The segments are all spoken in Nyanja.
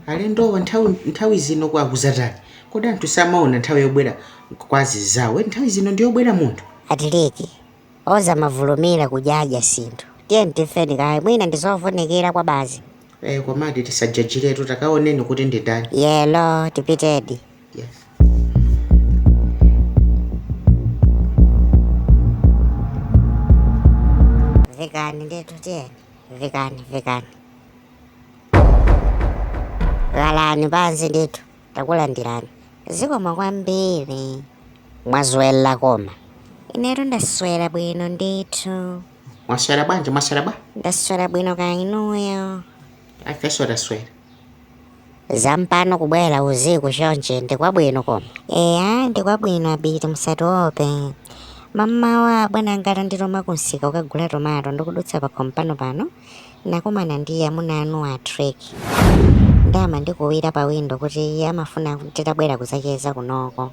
alendo nthawi zino kwakuzatali kodi anthu samaona nthawi yobwera kwazi zawo nthawi zino ndiyobwera munthu atileki oza mavulumira kujaja sinthu tiye ntifeni kaye mwina ndizofunikira kwa bazi komati tisajajiretu takaoneni kuti nditani yelo tipitedi yes. vikani ndetu tiyeni vikani ghalani pansi ndithu takulandirani zikoma kwambiri mwazwela koma inetu ndaswera bwino ndithu mwaswera bwanji ndaswera bwino kainuyo afeso taswera zampano kubwera uziku chonche ndikwabwino koma ndikwabwino abiti musatope mamawa bwana ngati nditoma kunsika ukagula tomato ndikudutsa pa kompano pano nakumana ndi amuna anu a trek ndama ndikuwira pa window kuti amafuna titabwera kuzacheza kunoko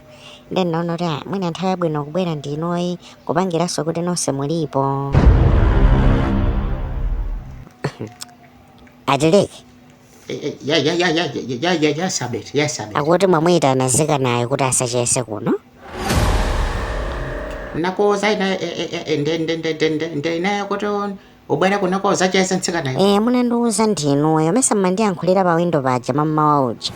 then naona kuti mwina nthawi yabwino kubwera ndinoyi kupangiranso kuti nonse mulipo atileki yes akuti mwamuyita nazika naye kuti asachese kuno nakoza ine kuti ubwera kunakoza chese ntsika naye munandiuza ndinuyo mesa mmandiyankhulira pa window paja mamawa uja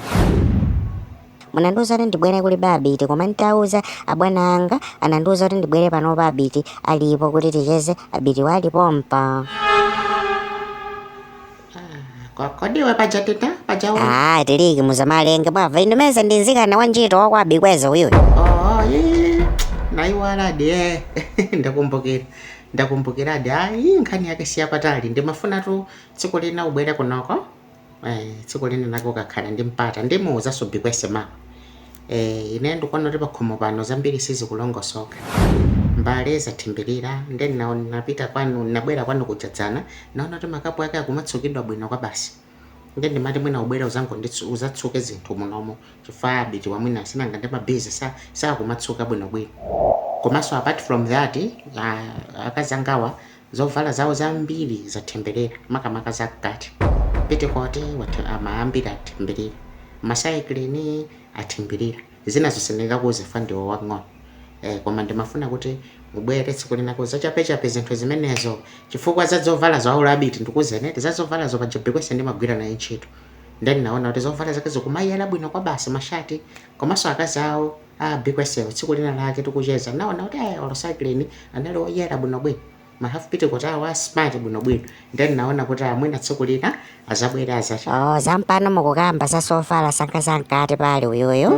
munandiuza kuti ndibwere kuli babiti koma nditauza abwana anga anandiuza kuti ndibwere pano babiti alipo kuti ticheze abiti walipompa kodiwe pajatita pajawa tiliki muzamalenge mwabva inu mesa ndinzikana wanjito wakwabikweza uyuyo naiwaladi ndakumbukiradi nkhani yake siyapatali ndimafuna tu tsiku lina ubwere kunoko tsiku lina nako kakhala ndimpata ndimuuza sobikwese mama ine ndikuona kuti pakhomo pano zambiri sizikulongosoka mbale zathimbirira ndeni napita kwanu nabwera kwanu kudzadzana naona kuti makapu ake akumatsukidwa bwino kwa basi ndi ndimati mwina ubwera uzatsuke zinthu munomo chifukwa abiti wamwina sinanga ndi mabhizi sakumatsuka bwinobwino komanso apart from that akazangawa zovala zawo zambiri zathembelera makamaka zakati petikote amaambiri athembelera masaikilini athembelera zina zoseneka kuzifa ndiwo wang'ono koma ndimafuna kuti ubwere tsiku linako zachapechape zinthu zimenezo chifukwa za zovala zawo abiti ndikuzeneti za zovala zo pajabikwese ndimagwira naye ntchito ndeni naona kuti zovala zake zikumayera bwino kwa basi mashati komanso akazi awo bikwesewo tsiku lina lake tikucheza naona kuti olosaikilini anali oyera bwinobwino mahafu piti kuti awa smart bwinobwino ndeni naona kuti amwina tsiku lina azabwera azacha zampano mukukamba za sofala sankasankati pali uyoyo